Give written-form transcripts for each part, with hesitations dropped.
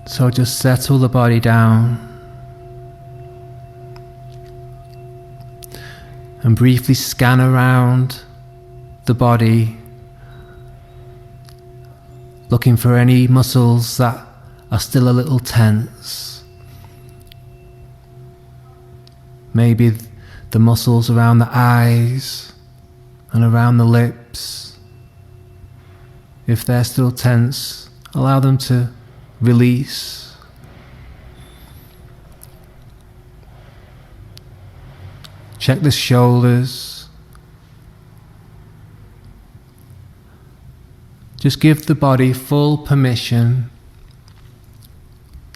So just settle the body down and briefly scan around the body, looking for any muscles that are still a little tense. Maybe the muscles around the eyes and around the lips. If they're still tense, allow them to release. Check the shoulders. Just give the body full permission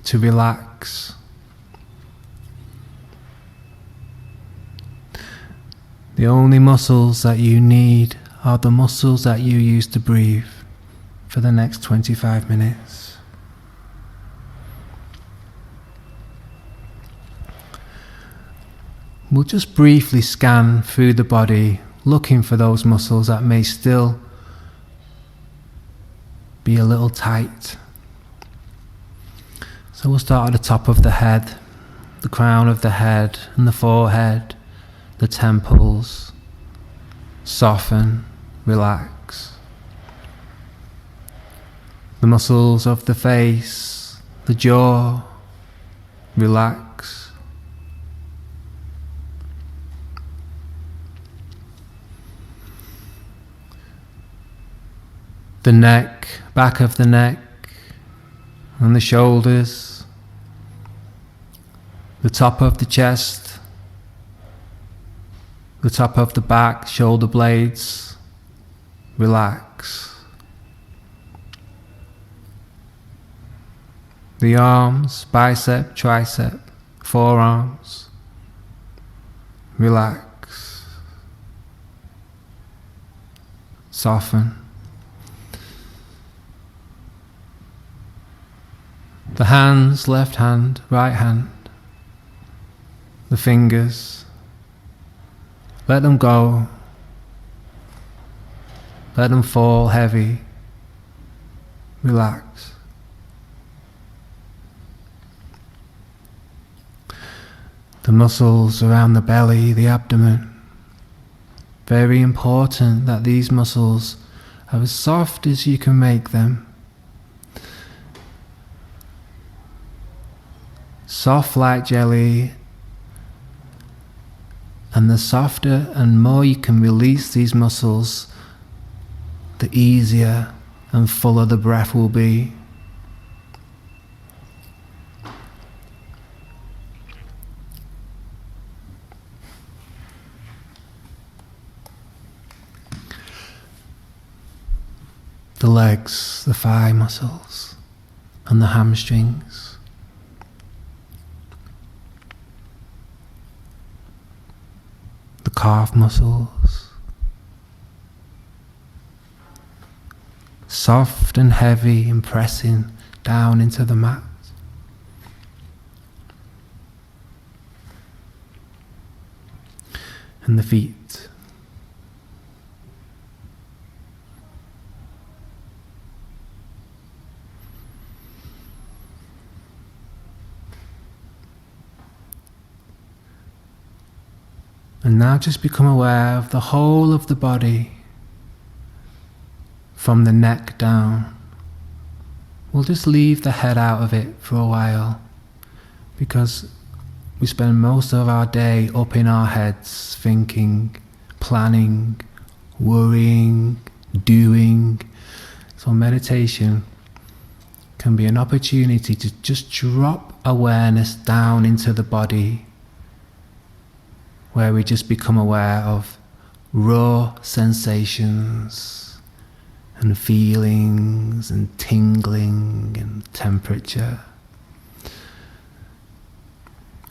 to relax. The only muscles that you need are the muscles that you use to breathe for the next 25 minutes. We'll just briefly scan through the body, looking for those muscles that may still be a little tight. So we'll start at the top of the head, the crown of the head and the forehead, the temples. Soften, relax. The muscles of the face, the jaw, relax. The neck, back of the neck, and the shoulders, the top of the chest, the top of the back, shoulder blades, relax. The arms, bicep, tricep, forearms, relax. Soften. The hands, left hand, right hand, the fingers, let them go, let them fall heavy, relax. The muscles around the belly, the abdomen, very important that these muscles are as soft as you can make them. Soft like jelly, and the softer and more you can release these muscles, the easier and fuller the breath will be. The legs, the thigh muscles, and the hamstrings. The calf muscles, soft and heavy and pressing down into the mat. And the feet. And now just become aware of the whole of the body, from the neck down. We'll just leave the head out of it for a while, because we spend most of our day up in our heads, thinking, planning, worrying, doing. So meditation can be an opportunity to just drop awareness down into the body, where we just become aware of raw sensations and feelings and tingling and temperature.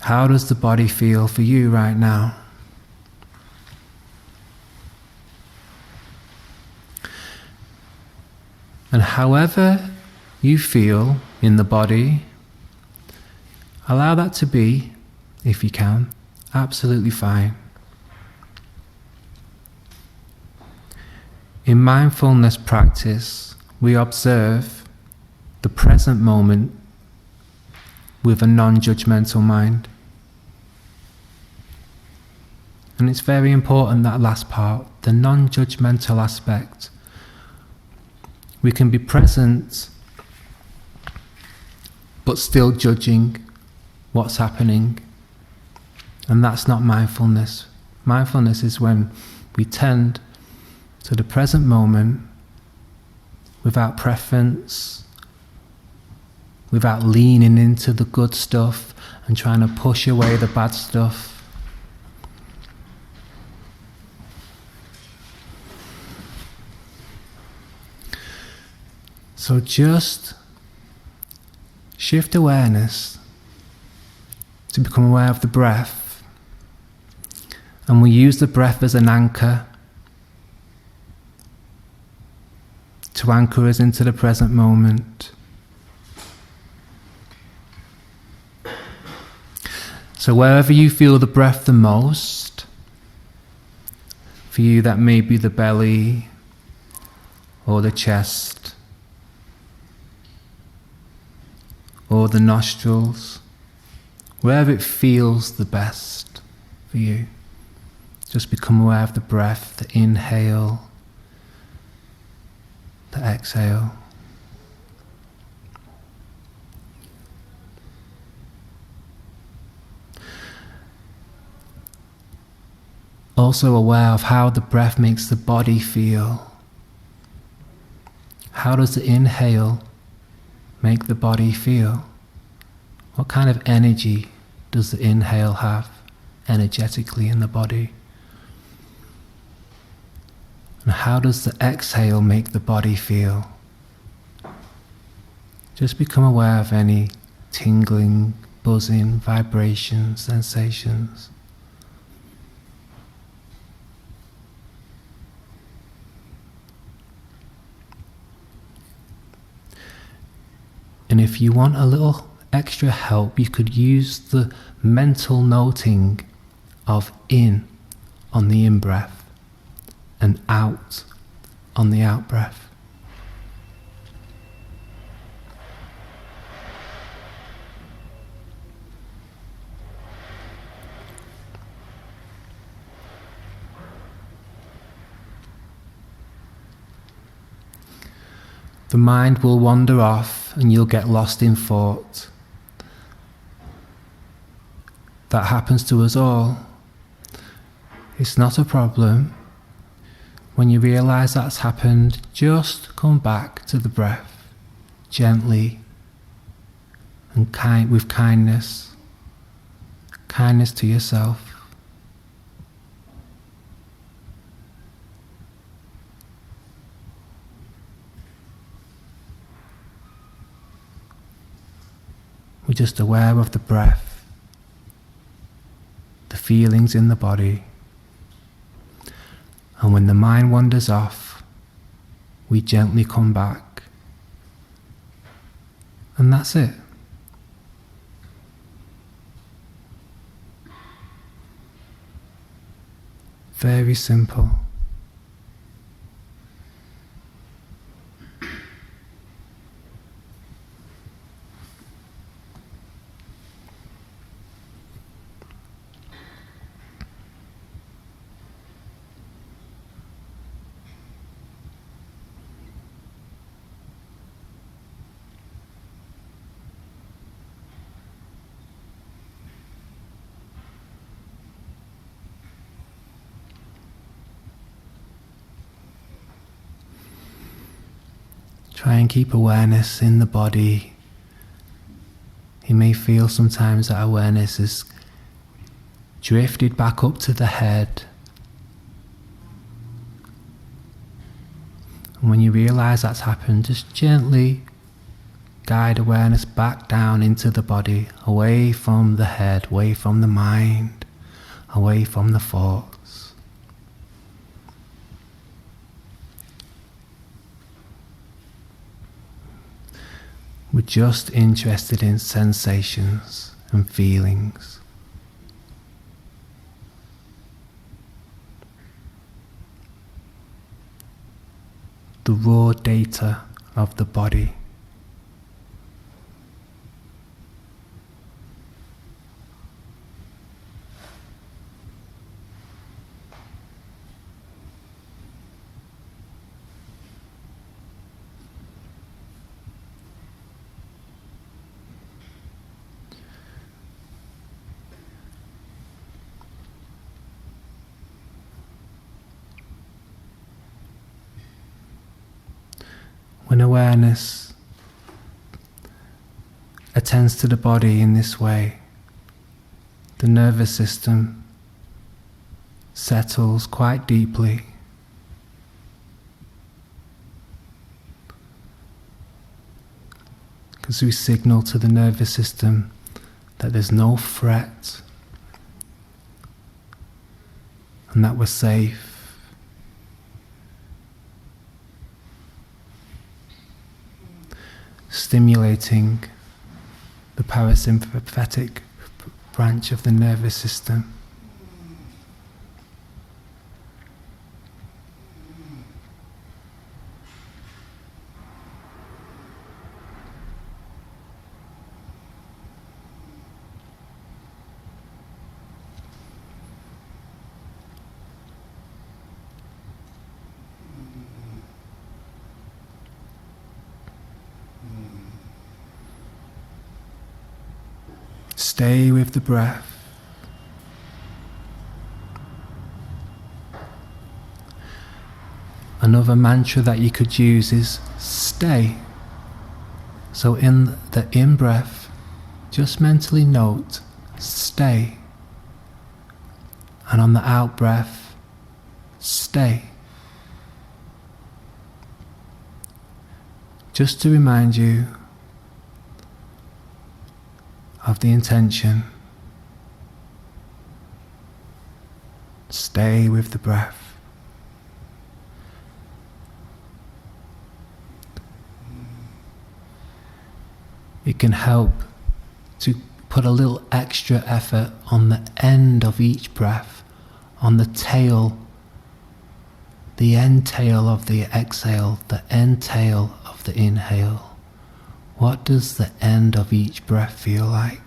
How does the body feel for you right now? And however you feel in the body, allow that to be, if you can, absolutely fine. In mindfulness practice, we observe the present moment with a non-judgmental mind. And it's very important, that last part, the non-judgmental aspect. We can be present but still judging what's happening. And that's not mindfulness. Mindfulness is when we tend to the present moment without preference, without leaning into the good stuff and trying to push away the bad stuff. So just shift awareness to become aware of the breath, and we use the breath as an anchor to anchor us into the present moment. So wherever you feel the breath the most, for you that may be the belly or the chest or the nostrils, wherever it feels the best for you, just become aware of the breath, the inhale, the exhale. Also aware of how the breath makes the body feel. How does the inhale make the body feel? What kind of energy does the inhale have energetically in the body? And how does the exhale make the body feel? Just become aware of any tingling, buzzing, vibrations, sensations. And if you want a little extra help, you could use the mental noting of in on the in-breath and out on the out-breath. The mind will wander off and you'll get lost in thought. That happens to us all. It's not a problem. When you realize that's happened, just come back to the breath, gently and with kindness. Kindness to yourself. We're just aware of the breath, the feelings in the body. And when the mind wanders off, we gently come back. And that's it. Very simple. Try and keep awareness in the body. You may feel sometimes that awareness is drifted back up to the head. And when you realize that's happened, just gently guide awareness back down into the body, away from the head, away from the mind, away from the thoughts. We're just interested in sensations and feelings. The raw data of the body. When awareness attends to the body in this way, the nervous system settles quite deeply. Because we signal to the nervous system that there's no threat and that we're safe. Stimulating the parasympathetic branch of the nervous system. Stay with the breath. Another mantra that you could use is stay. So in the in-breath, just mentally note stay. And on the out-breath, stay. Just to remind you of the intention. Stay with the breath. It can help to put a little extra effort on the end of each breath, on the tail, the end tail of the exhale, the end tail of the inhale. What does the end of each breath feel like?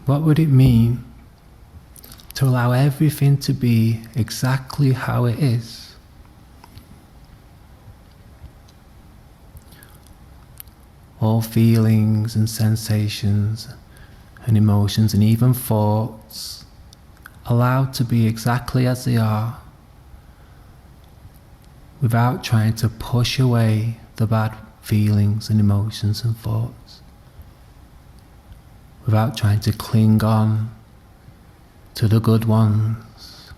What would it mean to allow everything to be exactly how it is? All feelings and sensations and emotions and even thoughts allowed to be exactly as they are, without trying to push away the bad feelings and emotions and thoughts, without trying to cling on to the good ones.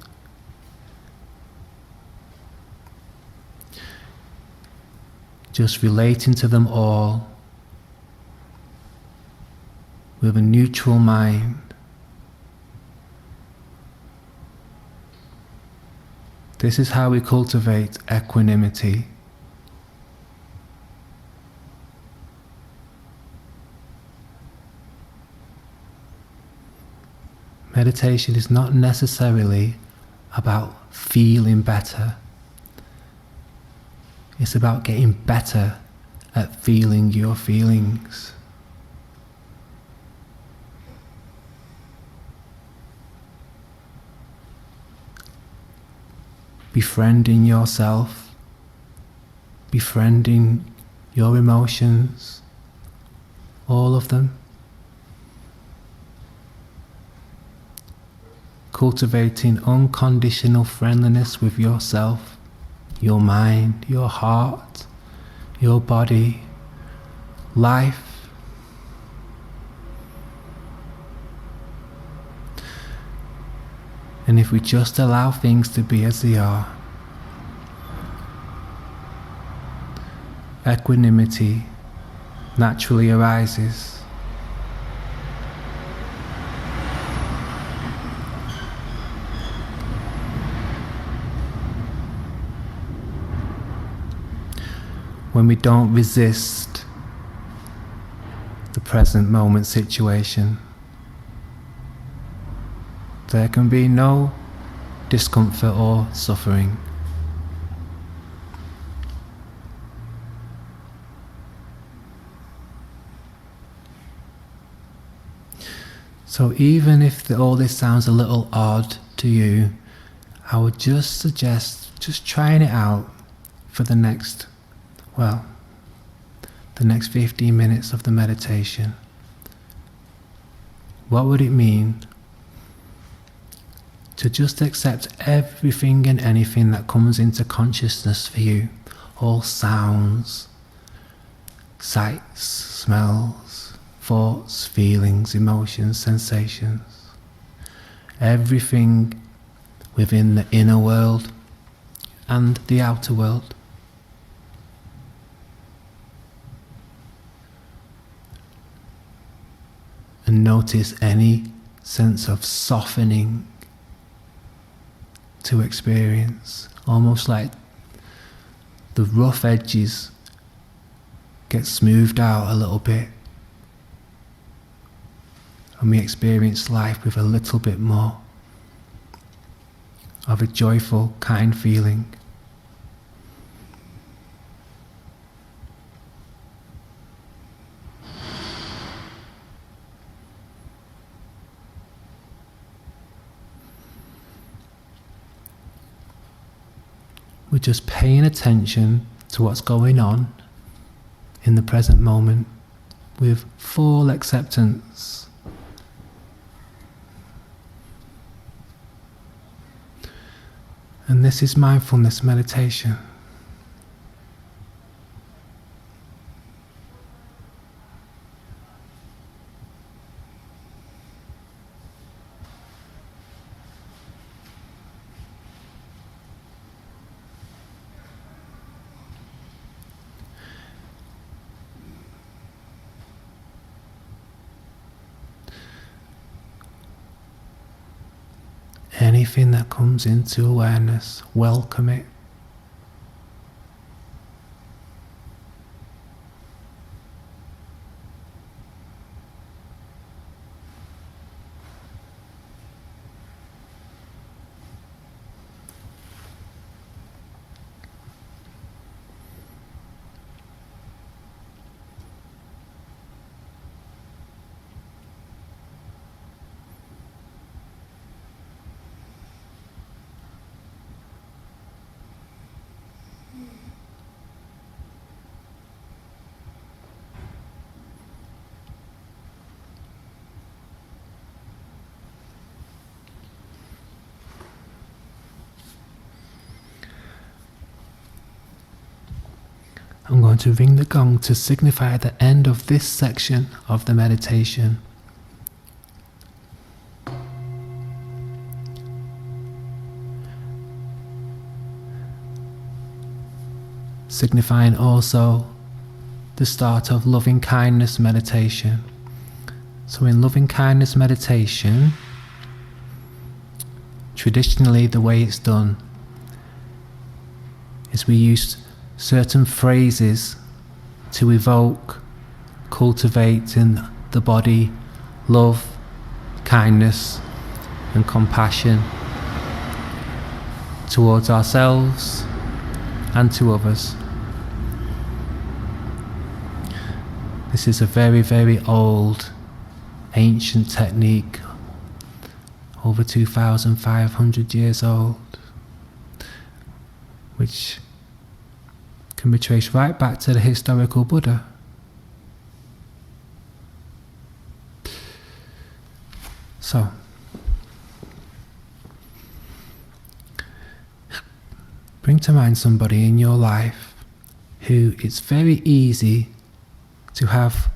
Just relating to them all with a neutral mind. This is how we cultivate equanimity. Meditation is not necessarily about feeling better. It's about getting better at feeling your feelings. Befriending yourself, befriending your emotions, all of them. Cultivating unconditional friendliness with yourself, your mind, your heart, your body, life. And if we just allow things to be as they are, equanimity naturally arises. when we don't resist the present moment situation, there can be no discomfort or suffering. So even if all this sounds a little odd to you, I would just suggest just trying it out for the next 15 minutes of the meditation. What would it mean to just accept everything and anything that comes into consciousness for you? All sounds, sights, smells, thoughts, feelings, emotions, sensations. Everything within the inner world and the outer world. And notice any sense of softening to experience, almost like the rough edges get smoothed out a little bit, and we experience life with a little bit more of a joyful, kind feeling. We're just paying attention to what's going on in the present moment with full acceptance. And this is mindfulness meditation. Anything that comes into awareness, welcome it. I'm going to ring the gong to signify the end of this section of the meditation. Signifying also the start of loving kindness meditation. So in loving kindness meditation, traditionally the way it's done is we use certain phrases to evoke, cultivate in the body love, kindness and compassion towards ourselves and to others. This is a very, very old, ancient technique, over 2,500 years old, which can be traced right back to the historical Buddha. So, bring to mind somebody in your life who it's very easy to have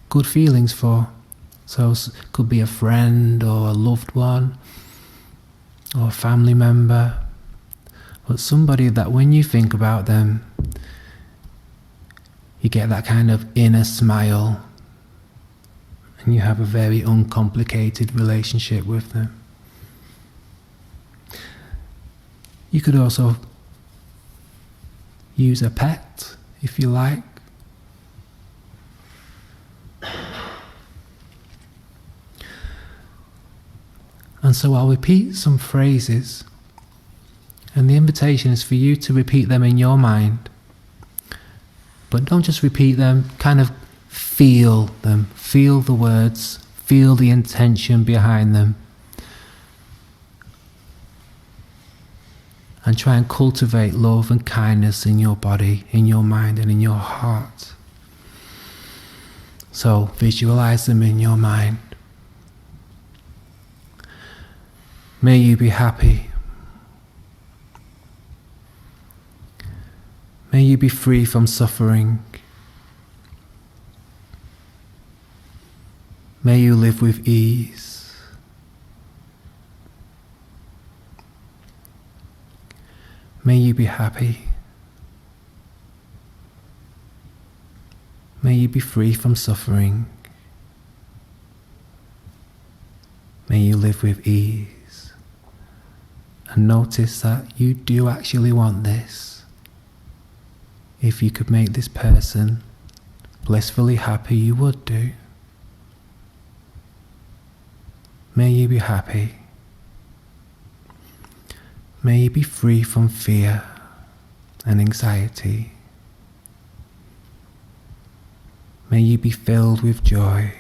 good feelings for. So it could be a friend or a loved one or a family member, but somebody that when you think about them, you get that kind of inner smile and you have a very uncomplicated relationship with them. You could also use a pet if you like. And so I'll repeat some phrases, and the invitation is for you to repeat them in your mind. But don't just repeat them, kind of feel them. Feel the words, feel the intention behind them. And try and cultivate love and kindness in your body, in your mind, and in your heart. So visualize them in your mind. May you be happy. May you be free from suffering. May you live with ease. May you be happy. May you be free from suffering. May you live with ease. And notice that you do actually want this. If you could make this person blissfully happy, you would do. May you be happy. May you be free from fear and anxiety. May you be filled with joy.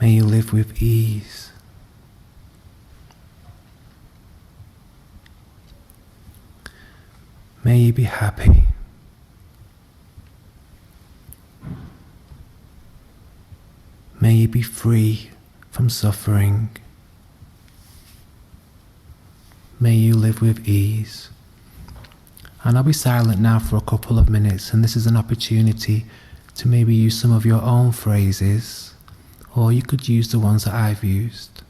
May you live with ease. May you be happy. May you be free from suffering. May you live with ease. And I'll be silent now for a couple of minutes, and this is an opportunity to maybe use some of your own phrases, or you could use the ones that I've used.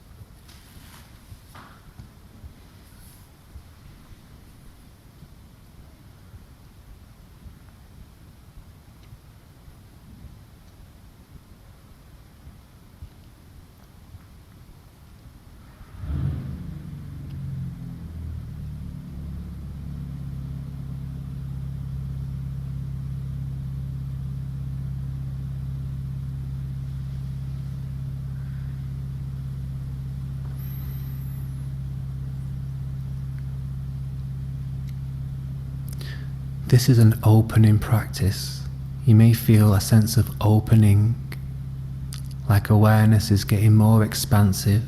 This is an opening practice. You may feel a sense of opening, like awareness is getting more expansive.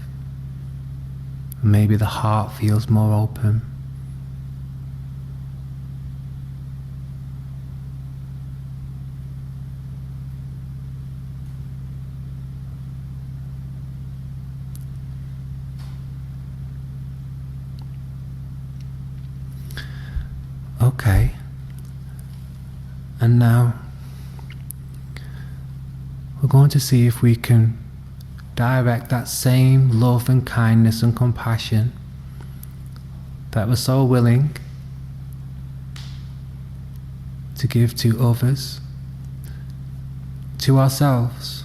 Maybe the heart feels more open. Okay. And now, we're going to see if we can direct that same love and kindness and compassion that we're so willing to give to others, to ourselves.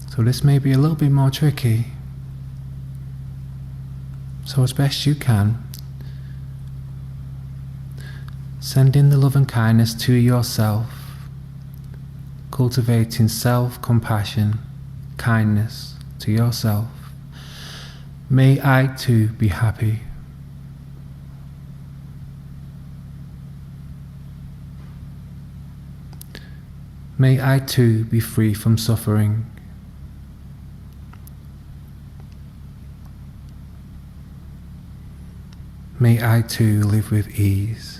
So this may be a little bit more tricky. So as best you can, send in the love and kindness to yourself, cultivating self-compassion, kindness to yourself. May I too be happy. May I too be free from suffering. May I too live with ease.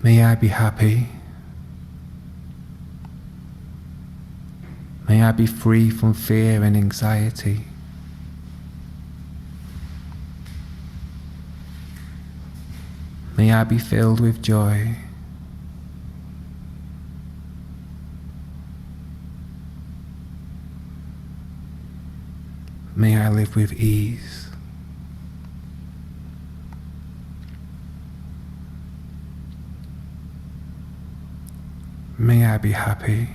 May I be happy. May I be free from fear and anxiety. May I be filled with joy. May I live with ease. May I be happy.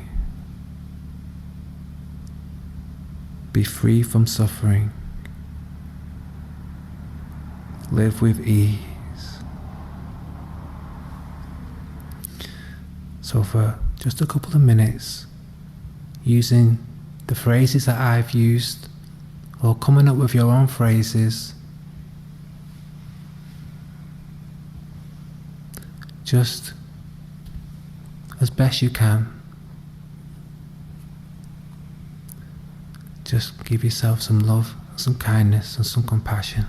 Be free from suffering. Live with ease. So for just a couple of minutes, using the phrases that I've used, or coming up with your own phrases, just as best you can, just give yourself some love, some kindness and some compassion.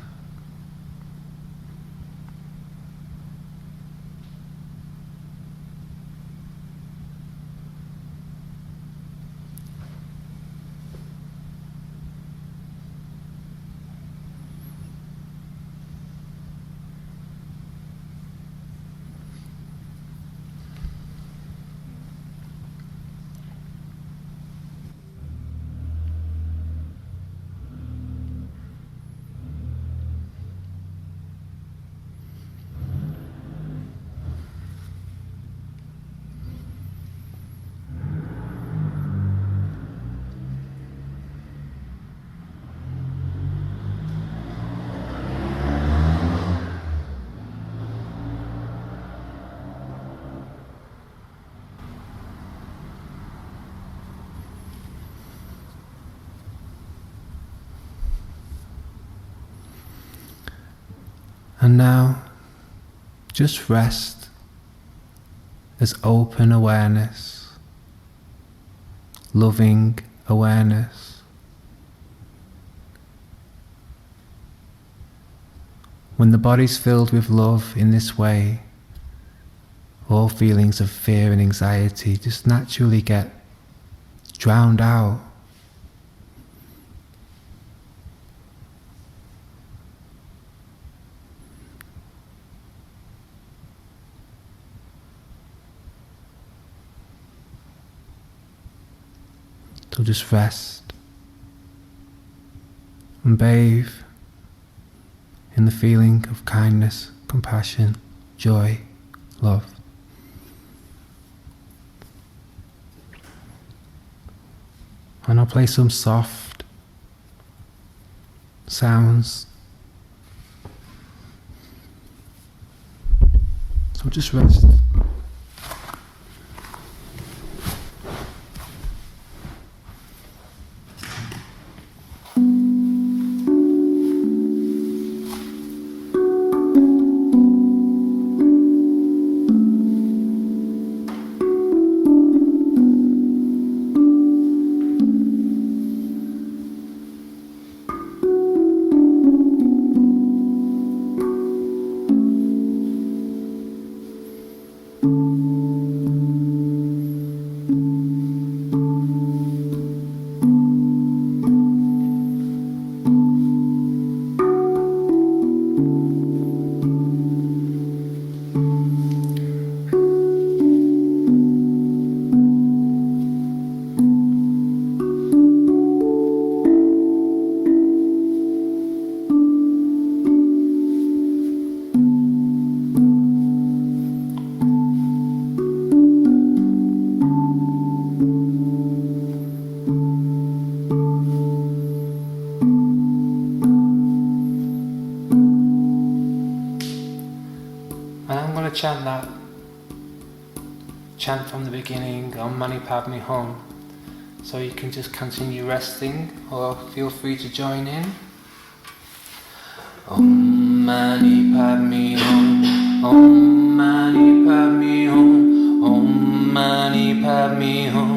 And now, just rest as open awareness, loving awareness. When the body's filled with love in this way, all feelings of fear and anxiety just naturally get drowned out. So just rest and bathe in the feeling of kindness, compassion, joy, love. And I'll play some soft sounds. So just rest. Chant that chant from the beginning, Om Mani Padme Hum, so you can just continue resting or feel free to join in. Om Mani Padme Hum, Om Mani Padme Hum, Om Mani Padme Hum.